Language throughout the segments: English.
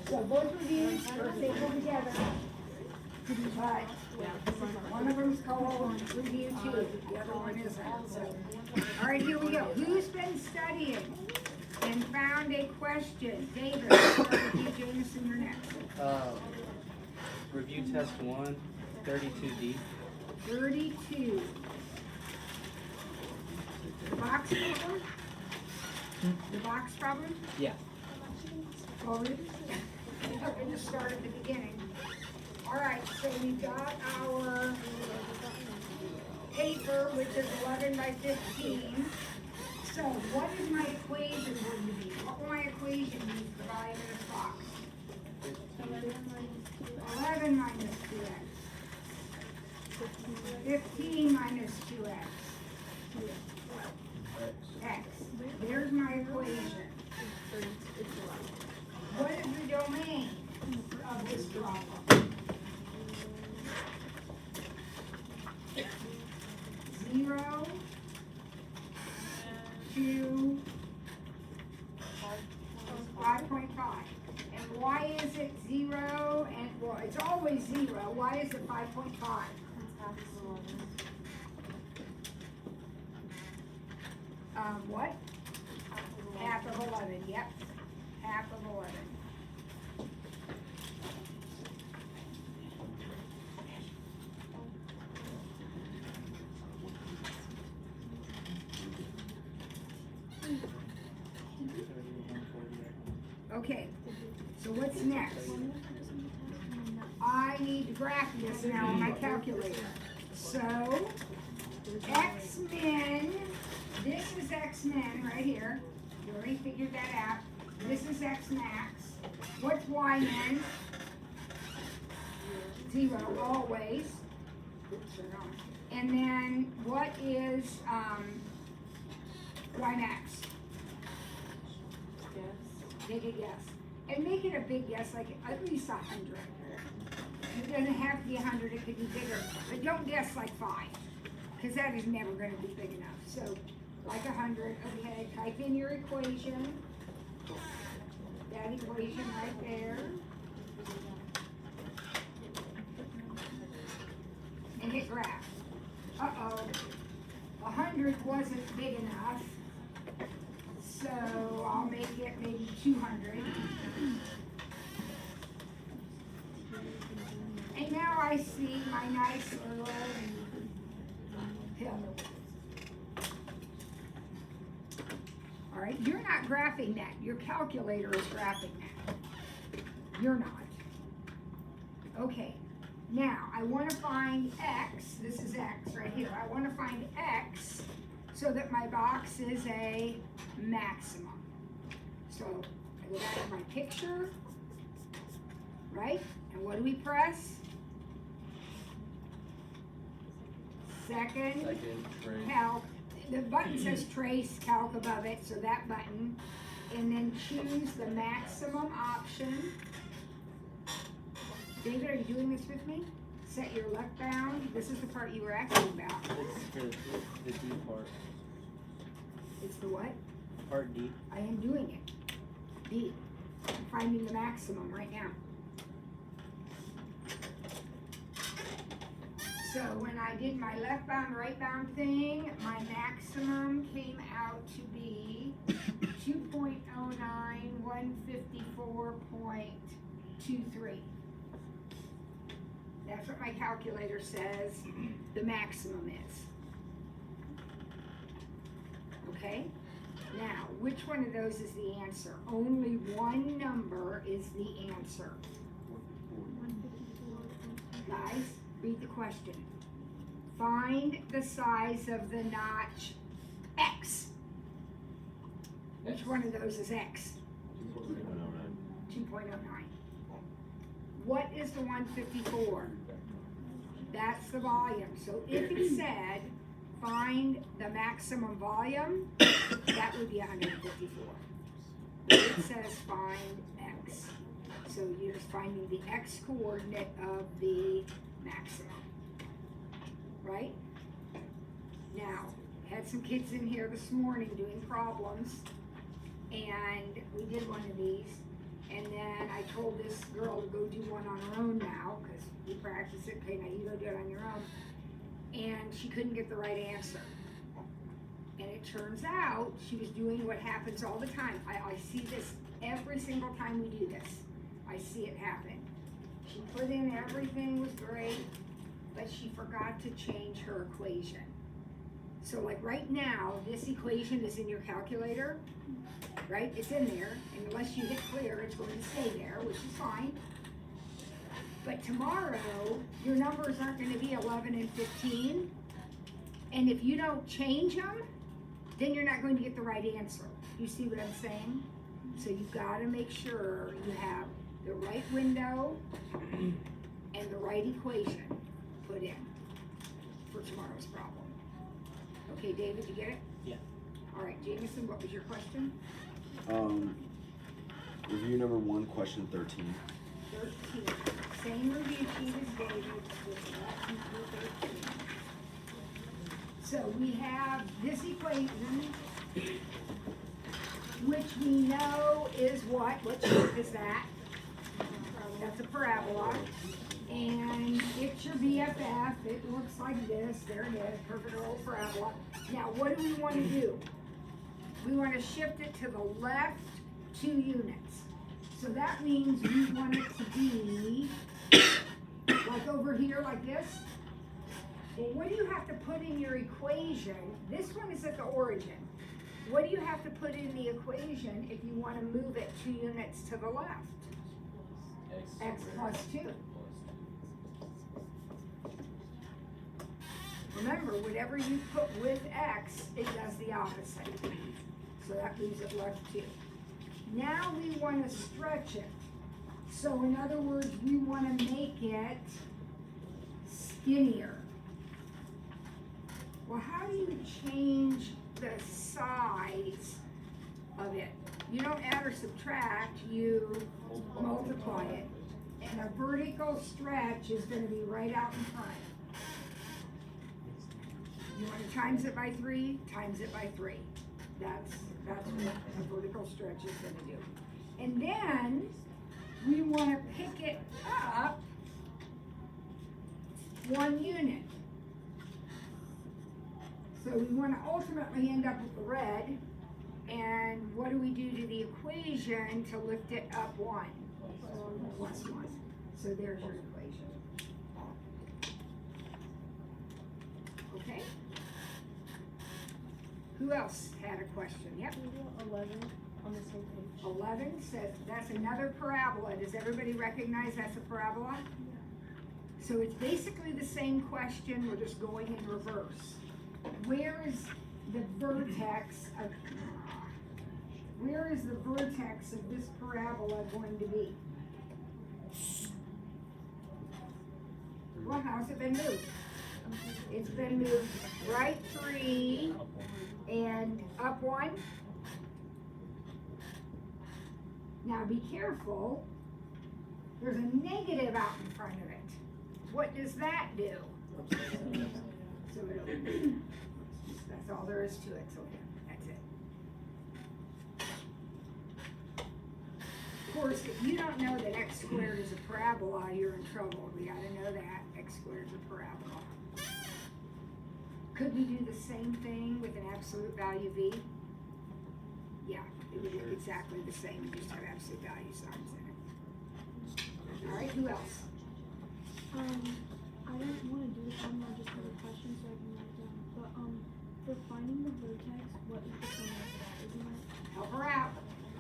So both reviews are stapled together. But one of them's called review 2, the other one isn't. So, all right, here we go. Who's been studying and found a question? David, let's start with you, Jameson, you're next. Review test 1, 32D. 32. The box problem? The box problem? Yeah. Well, we're going to start at the beginning. All right, so we got our paper, which is 11 by 15. So what is my equation going to be? What will my equation be for the volume in this box? 11 minus 2x. 15 minus 2x. X. There's my equation. What is the domain of this problem? 0 to 5.5. And why is it 0? And well, it's always 0. Why is it 5.5? What? Half of 11. Yep. Half of 11. Okay, so what's next? I need to graph this now on my calculator. So, X min, this is X min right here. You already figured that out. This is X max. What's Y min? 0, always. And then what is Y max? Take a guess. And make it a big guess, like at least 100. It doesn't have to be 100, it could be bigger. But don't guess like 5, because that is never going to be big enough. So, like 100, okay, type in your equation. That equation right there. And hit graph. Uh-oh. 100 wasn't big enough. So I'll make it maybe 200. And now I see my nice little hill. All right, you're not graphing that. Your calculator is graphing that. You're not. Okay, now I want to find X. This is X right here. I want to find X so that my box is a maximum. So I go back to my picture, right? And what do we press? Second calc. The button says trace calc above it, so that button. And then choose the maximum option. David, are you doing this with me? Set your left bound. This is the part you were asking about. It's the D part. It's the what? Part D. I am doing it. D. I'm finding the maximum right now. So when I did my left bound, right bound thing, my maximum came out to be 2.09, 154.23. That's what my calculator says the maximum is. Okay? Now, which one of those is the answer? Only one number is the answer. Guys, read the question. Find the size of the notch X. Which one of those is X? 2.09. What is the 154? That's the volume. So if it said, find the maximum volume, that would be 154. It says find X. So you're just finding the X coordinate of the maximum. Right? Now, had some kids in here this morning doing problems, and we did one of these, And then I told this girl to go do one on her own now, because we practice it, okay, now you go do it on your own. And she couldn't get the right answer. And it turns out she was doing what happens all the time. I see this every single time we do this. I see it happen. She put in everything was great, but she forgot to change her equation. So like right now, this equation is in your calculator, right? It's in there, and unless you hit clear, it's going to stay there, which is fine. But tomorrow, your numbers aren't going to be 11 and 15, and if you don't change them, then you're not going to get the right answer. You see what I'm saying? So you've got to make sure you have the right window and the right equation put in for tomorrow's problem. Okay, David, you get it? Yeah. All right, Jameson, what was your question? Review number 1, question 13. 13. Same review sheet as David with 11 through 13. So we have this equation, which we know is what? What shape is that? That's a parabola. And it's your BFF. It looks like this. There it is, perfect old parabola. Now, what do we want to do? We want to shift it to the left 2 units. So that means we want it to be like over here, like this. Well, what do you have to put in your equation? This one is at the origin. What do you have to put in the equation if you want to move it 2 units to the left? X plus 2. Remember, whatever you put with X, it does the opposite. So that leaves it left 2. Now we want to stretch it. So in other words, we want to make it skinnier. Well, how do you change the size of it? You don't add or subtract, you multiply it. And a vertical stretch is going to be right out in front. You want to times it by 3, times it by 3. That's what a vertical stretch is going to do. And then we want to pick it up 1 unit. So we want to ultimately end up with the red. And what do we do to the equation to lift it up 1? Plus 1. So there's your equation. Okay? Who else had a question? Yep. 11 on the same page. 11 says that's another parabola. Does everybody recognize that's a parabola? So it's basically the same question. We're just going in reverse. Where is the vertex of this parabola going to be? Well, how's it been moved? It's been moved right 3 and up 1. Now be careful. There's a negative out in front of it. What does that do? So that's all there is to it. So that's it. Of course, if you don't know that x squared is a parabola, you're in trouble. We got to know that x squared is a parabola. Could we do the same thing with an absolute value v? Yeah, it would look exactly the same. You just have absolute value signs in it. All right, who else? I don't want to do this one. I just have a question so I can write it down. But for finding the vertex, what is the sum of that? Isn't it? Help her out.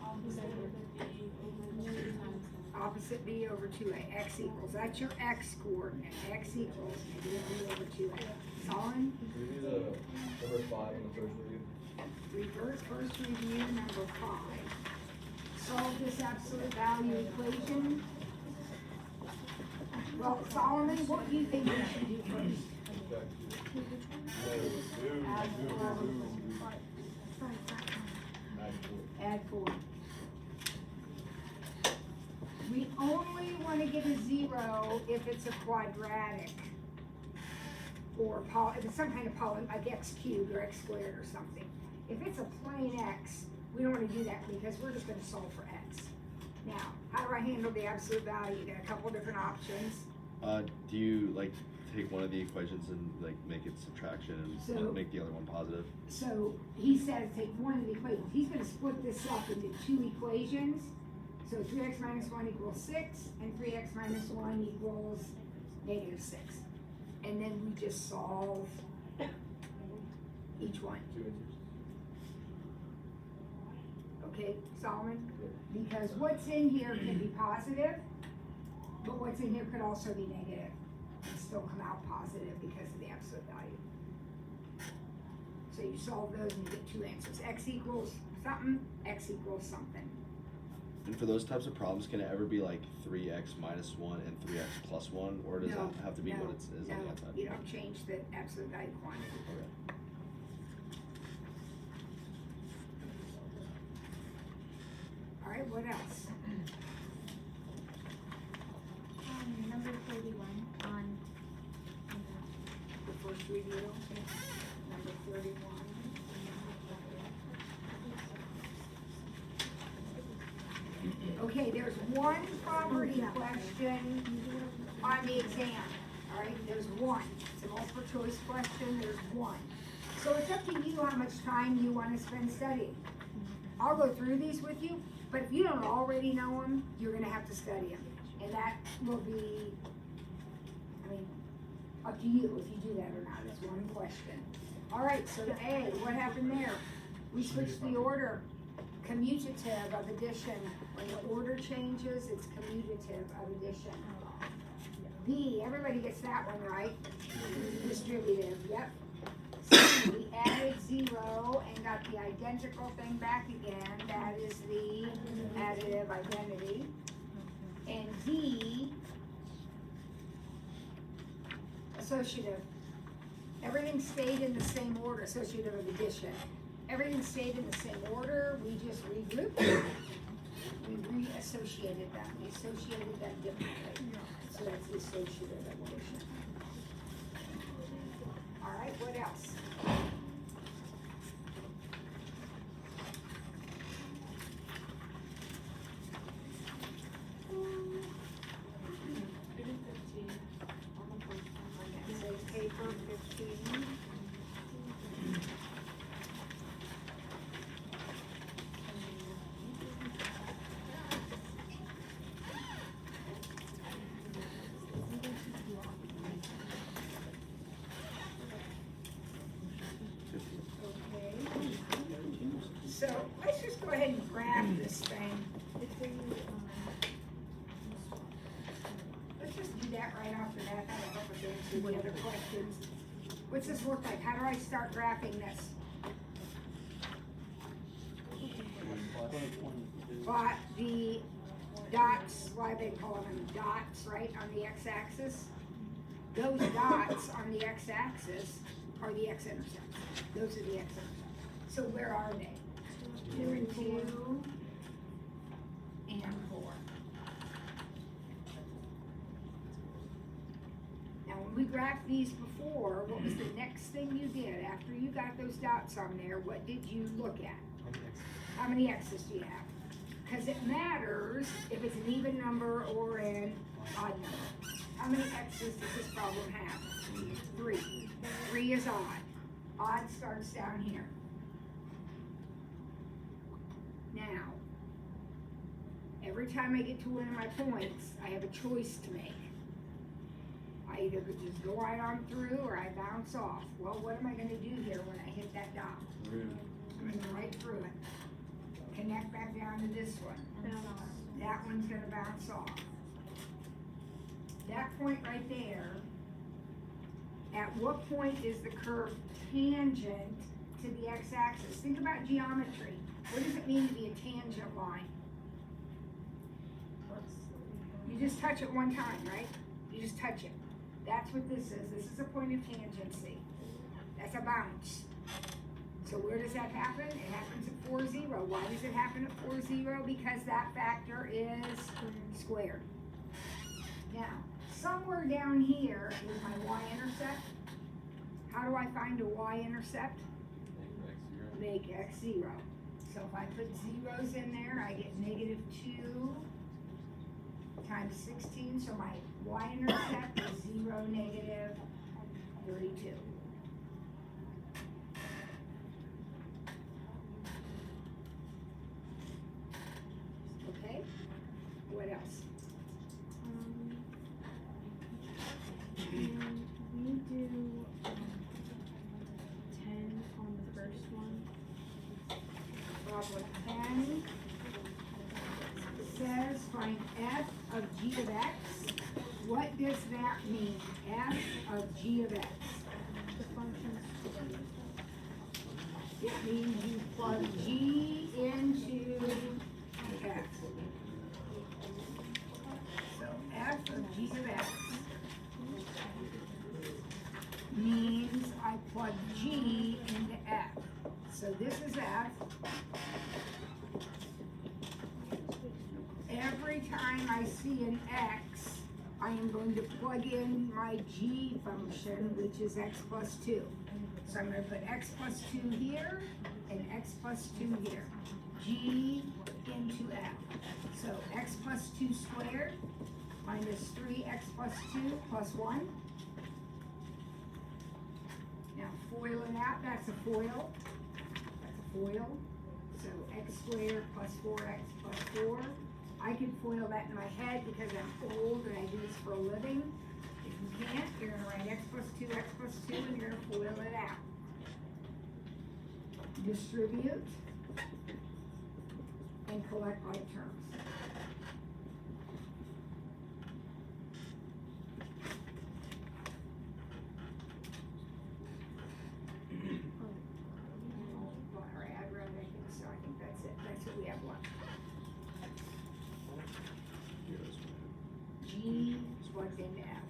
Opposite b over 2a. Opposite b over 2a. X equals. That's your x coordinate. X equals negative b over 2a. Solomon? Can we do the number 5 in the first review? Reverse first review number 5. Solve this absolute value equation. Well, Solomon, what do you think we should do first? Add 4. We only want to get a 0 if it's a quadratic. Or if it's some kind of poly, like x cubed or x squared or something. If it's a plain x, we don't want to do that because we're just going to solve for x. Now, how do I handle the absolute value? You got a couple different options. Do you like take one of the equations and like make it subtraction and So- make the other one positive? So he says take one of the equations. He's gonna split this up into two equations. So 3x minus 1 equals 6, and 3x minus 1 equals negative 6. And then we just solve each one. Two answers. Okay, Solomon? Because what's in here can be positive, but what's in here could also be negative and still come out positive because of the absolute value. So you solve those and you get two answers. X equals something, X equals something. And for those types of problems, can it ever be like 3x minus 1 and 3x plus 1, or does No, it have to be no, what it is on the No, outside? you don't change the absolute value quantity. Okay. All right, what else? Number 31 on. The first review, number 31. Okay, there's one property question on the exam, all right, there's one. It's a multiple choice question, there's one. So it's up to you how much time you wanna spend studying. I'll go through these with you, but if you don't already know them, you're gonna have to study them. And that will be, I mean, up to you if you do that or not, it's one question. All right, so A, what happened there? We switched the order. Commutative of addition. When the order changes, it's commutative of addition. B, everybody gets that one right. Distributive, yep. C, we added 0 and got the identical thing back again. That is the additive identity. And D, associative. Everything stayed in the same order, associative of addition. Everything stayed in the same order, we just regrouped them. We reassociated them, we associated them differently. So that's the associative of addition. All right, what else? It says paper 15. Okay. So let's just go ahead and graph this thing. Let's just do that right off the bat. That'll help us answer the other questions. What's this look like? How do I start graphing this? But the dots, why they call them dots, right, on the x-axis? Those dots on the x-axis are the x-intercepts. Those are the x-intercepts. So where are they? 2 and 2 and 4. Now, when we graphed these before, what was the next thing you did? After you got those dots on there, what did you look at? How many x's do you have? Because it matters if it's an even number or an odd number. How many x's does this problem have? 3. 3 is odd. Odd starts down here. Now, every time I get to one of my points, I have a choice to make. I either could just go right on through or I bounce off. Well, what am I gonna do here when I hit that dot? I'm gonna go right through it. Connect back down to this one. That one's gonna bounce off. That point right there, at what point is the curve tangent to the x-axis? Think about geometry. What does it mean to be a tangent line? You just touch it one time, right? You just touch it. That's what this is. This is a point of tangency. That's a bounce. So where does that happen? It happens at 4, 0. Why does it happen at 4, 0? Because that factor is squared. Now, somewhere down here is my y-intercept. How do I find a y-intercept? Make x 0. So if I put zeros in there, I get -2 times 16, so my y-intercept is 0, negative 32. Okay, what else? And we do 10 on the first one. Problem 10 says find f of g of x. What does that mean? F of g of x. The function's It means you plug g into x. So f of g of x means I plug g into f. So this is f. Every time I see an x, I am going to plug in my g function, which is x plus 2. So I'm going to put x plus 2 here and x plus 2 here. G into f. So x plus 2 squared minus 3x plus 2 plus 1. Now foiling out, that's a foil. That's a foil. So x squared plus 4x plus 4. I can foil that in my head because I'm old and I do this for a living. If you can't, you're gonna write x plus 2, and you're gonna foil it out. Distribute and collect like terms. All right, I'd rather think so. I think that's it. That's what we have left. G is plugged into F.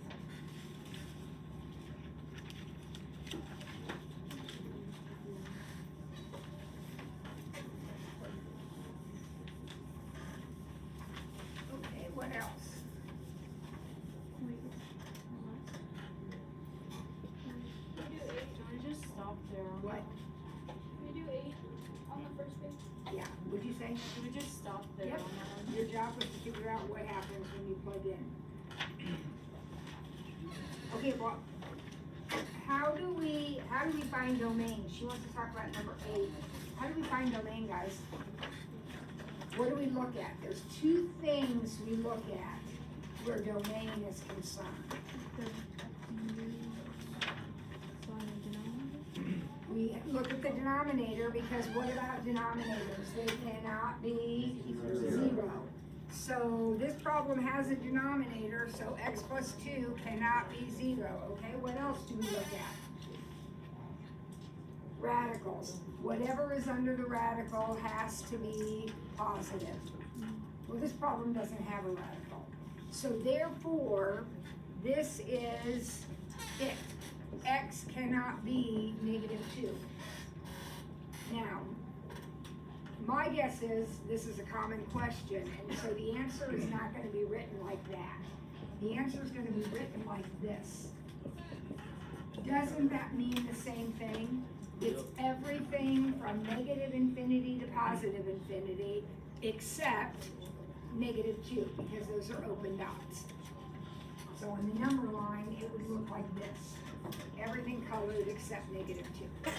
Okay, what else? Wait, We do 8. Can we just stop there? What? We do 8 on the first page. Yeah, would you say? Can we just stop there Yep. on that one? Your job was to figure out what happens when you plug in. Okay, well, how do we find domain? She wants to talk about number 8. How do we find domain, guys? What do we look at? There's two things we look at where domain is concerned. We look at the denominator because what about denominators? They cannot be 0. So this problem has a denominator, so x plus 2 cannot be 0. Okay, what else do we look at? Radicals. Whatever is under the radical has to be positive. Well, this problem doesn't have a radical. So therefore, this is it. X cannot be negative 2. Now, my guess is this is a common question, and so the answer is not going to be written like that. The answer is going to be written like this. Doesn't that mean the same thing? It's everything from negative infinity to positive infinity except negative 2, because those are open dots. So on the number line, it would look like this. Everything colored except negative 2.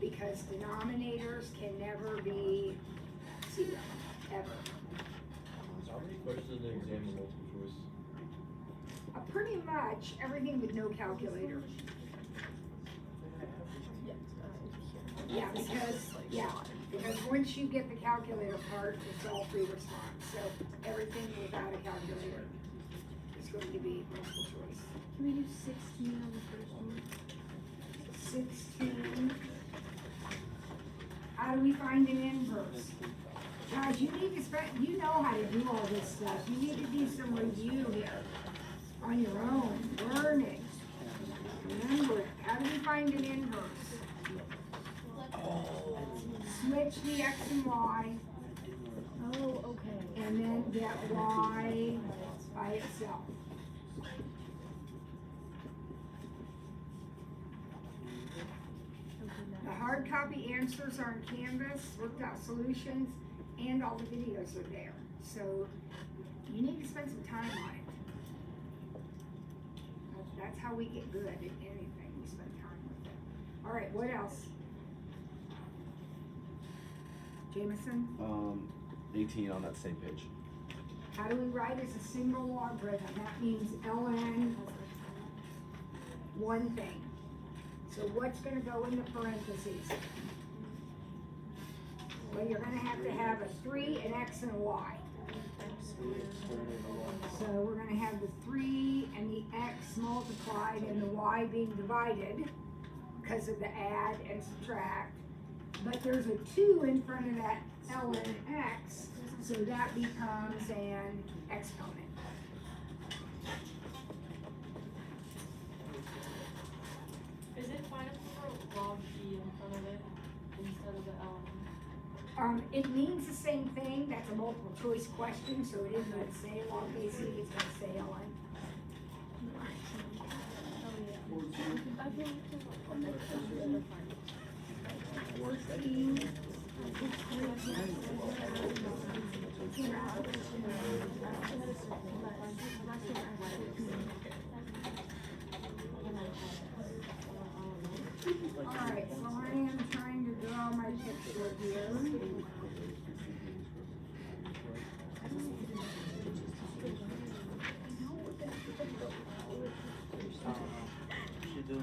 Because denominators can never be 0, ever. How many questions in the exam are multiple choice? Pretty much everything with no calculator. Yeah, because once you get the calculator part, it's all free response. So everything without a calculator is going to be multiple choice. Can we do 16 on the first one? 16. How do we find an inverse? Guys, you need to spend, you know how to do all this stuff. You need to do some review here on your own, learning. Remember it. How do we find an inverse? Switch the x and y, Oh, okay. and then get y by itself. The hard copy answers are on Canvas, worked out solutions, and all the videos are there. So You need to spend some time on it. That's how we get good at anything, we spend time with it. All right, what else? Jameson, 18 on that same page. how do we write as a single logarithm? That means ln one thing. So what's gonna go in the parentheses? Well, you're gonna have to have a 3, an x, and a y. So we're gonna have the 3 and the x multiplied and the y being divided because of the add and subtract. But there's a 2 in front of that ln x, so that becomes an exponent. Is it fine if we wrote log G in front of it instead of the L? It means the same thing, that's a multiple choice question, so it is gonna say log AC, it's gonna say ln. I feel like 14. Alright, so I am trying to draw my picture here. Should do.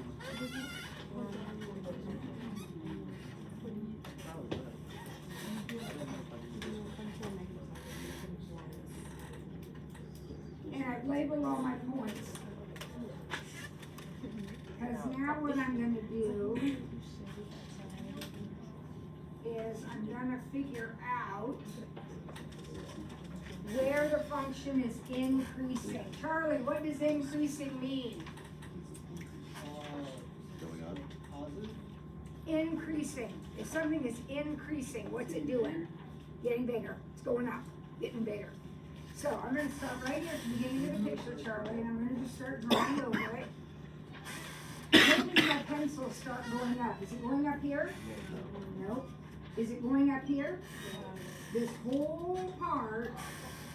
And I've labeled all my points. Because now what I'm gonna do is I'm gonna figure out where the function is increasing. Charlie, what does increasing mean? Going up. Increasing. If something is increasing, what's it doing? Getting bigger. It's going up, getting bigger. So I'm gonna start right here at the beginning of the picture, Charlie, and I'm gonna just start drawing over it. When does my pencil start going up? Is it going up here? Nope. Is it going up here? This whole part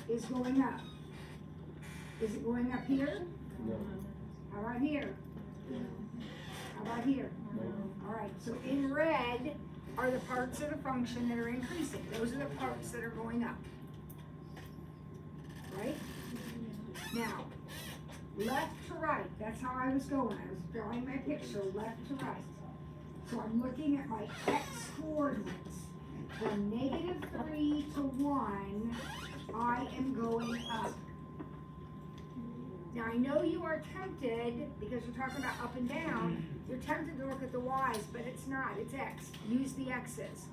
is going up. Is it going up here? How about here? How about here? Alright, so in red are the parts of the function that are increasing. Those are the parts that are going up. Right? Now, left to right, that's how I was going. I was drawing my picture left to right. So I'm looking at my x coordinates. From -3 to 1, I am going up. Now I know you are tempted, because you're talking about up and down, you're tempted to look at the y's, but it's not, it's x. Use the x's.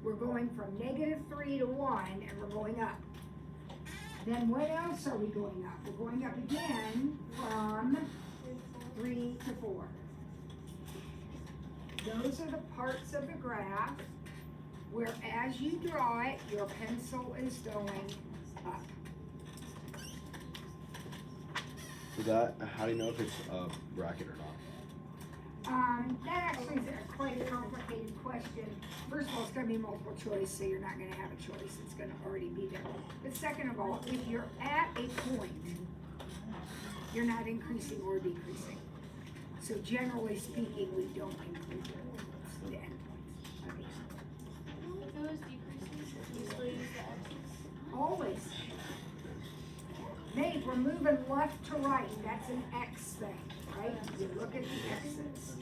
We're going from -3 to 1, and we're going up. Then what else are we going up? We're going up again from 3 to 4. Those are the parts of the graph where as you draw it, your pencil is going up. So that, how do you know if it's a bracket or not? That actually is quite a complicated question. First of all, it's gonna be multiple choice, so you're not gonna have a choice, it's gonna already be there. But second of all, if you're at a point, you're not increasing or decreasing. So generally speaking, we don't increase the endpoints. Okay. If it was decreasing, we still use the X's? Always. Nate, we're moving left to right, that's an X thing, right? You look at the X's.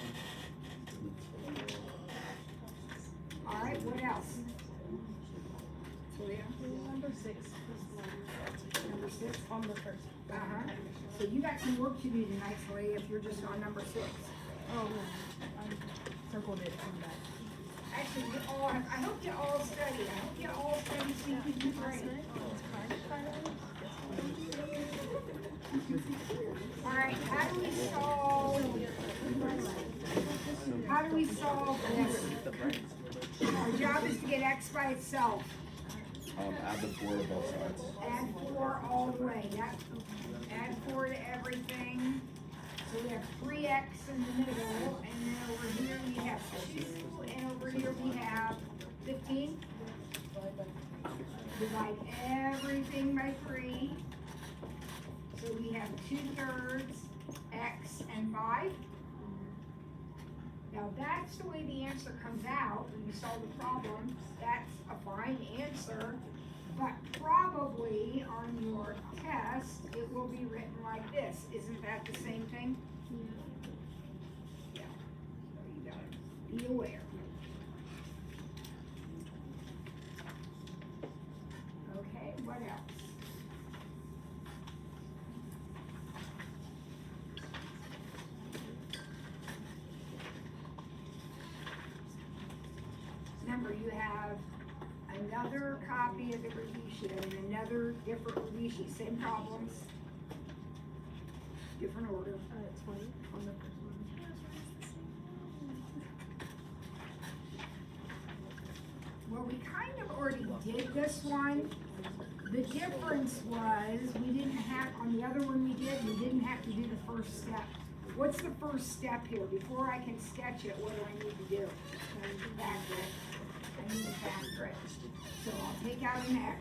All right, what else? Talia? Number 6 was Number 6? on the first. Uh-huh. So you got some work to do tonight, Talia, if you're just on number 6. Oh, yeah. I circled it from that. Actually, you all, I hope you all study. I hope you all study so you can do great. All right, how do we solve this? Our job is to get x by itself. Add the 4 to both sides. Add 4 all the way. Yep. Add 4 to everything. So we have 3x in the middle, and then over here we have 2, and over here we have 15. Divide everything by 3. So we have 2/3 x and 5. Now that's the way the answer comes out when you solve the problem. That's a fine answer, but probably on your test, it will be written like this. Isn't that the same thing? Yeah. So you gotta be aware. Okay, what else? Remember, you have another copy of the review sheet and another different review sheet, same problems, different order. 20 on the first one. Well, we kind of already did this one. The difference was, we didn't have, on the other one we didn't have to do the first step. What's the first step here? Before I can sketch it, what do I need to do? I need to factor it. I need to factor it. So I'll take out an X.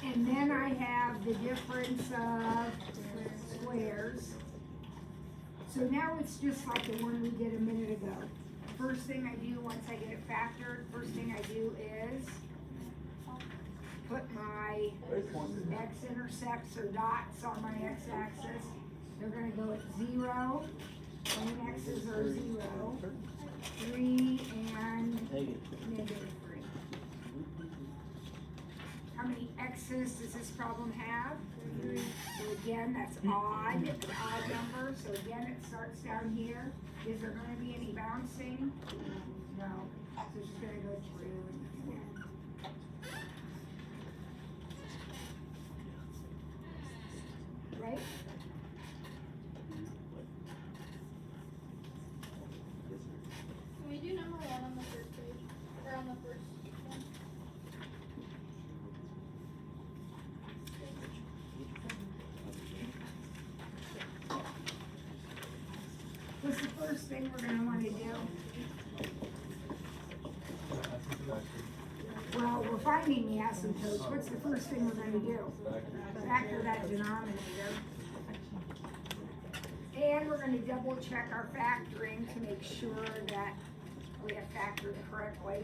And then I have the difference of squares. So now it's just like the one we did a minute ago. First thing I do once I get it factored, first thing I do is put my x-intercepts or dots on my x-axis. They're gonna go at 0, when x's are 0, 3, and negative 3. How many x's does this problem have? 3. So again, that's odd, an odd number. So again, it starts down here. Is there gonna be any bouncing? No. So it's just gonna go through. Right? Can we do number 1 on the first page? Or on the first one? What's the first thing we're gonna wanna do? Well, we're finding the asymptotes. What's the first thing we're gonna do? Factor that denominator. And we're gonna double check our factoring to make sure that we have factored correctly.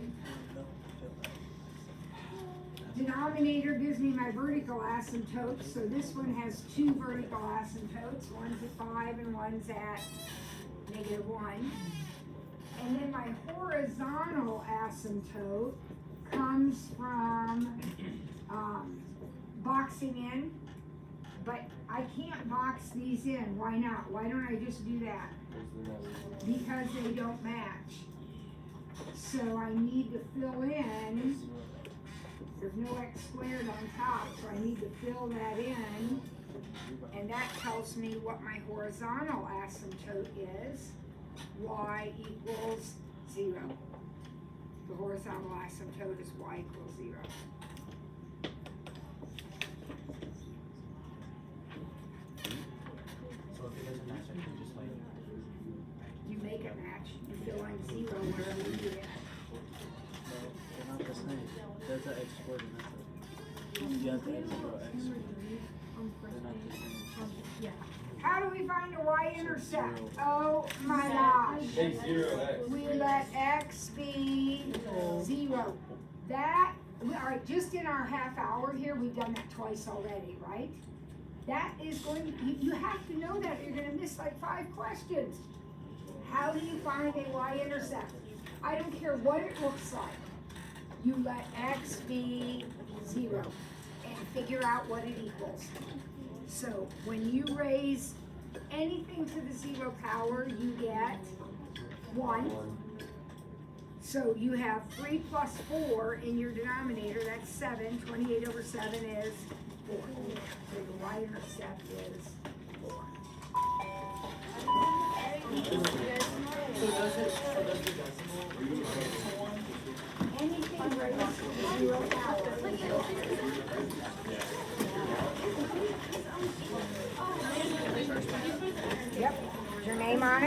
Denominator gives me my vertical asymptotes, so this one has 2 vertical asymptotes. One's at 5 and one's at -1. And then my horizontal asymptote comes from boxing in, but I can't box these in. Why not? Why don't I just do that? Because they don't match. So I need to fill in, there's no x squared on top, so I need to fill that in. And that tells me what my horizontal asymptote is. Y equals 0. The horizontal asymptote is y equals 0. So if it doesn't match, I can just like. You make it match. You fill in 0 wherever you get. No, they're not the same. There's an x squared and that's a. You have the x 0 x squared. They're not the same. Yeah. How do we find a y-intercept? Oh my gosh. Take 0x. We let x be 0. That, alright, just in our half hour here, we've done that twice already, right? That is going to, you have to know that, or you're gonna miss like 5 questions. How do you find a y-intercept? I don't care what it looks like. You let x be 0 and figure out what it equals. So when you raise anything to the 0 power, you get 1. So you have 3 plus 4 in your denominator, that's 7. 28 over 7 is 4. So the y-intercept is 4. Anything raised to the 0 power. Yep. Is your name on it?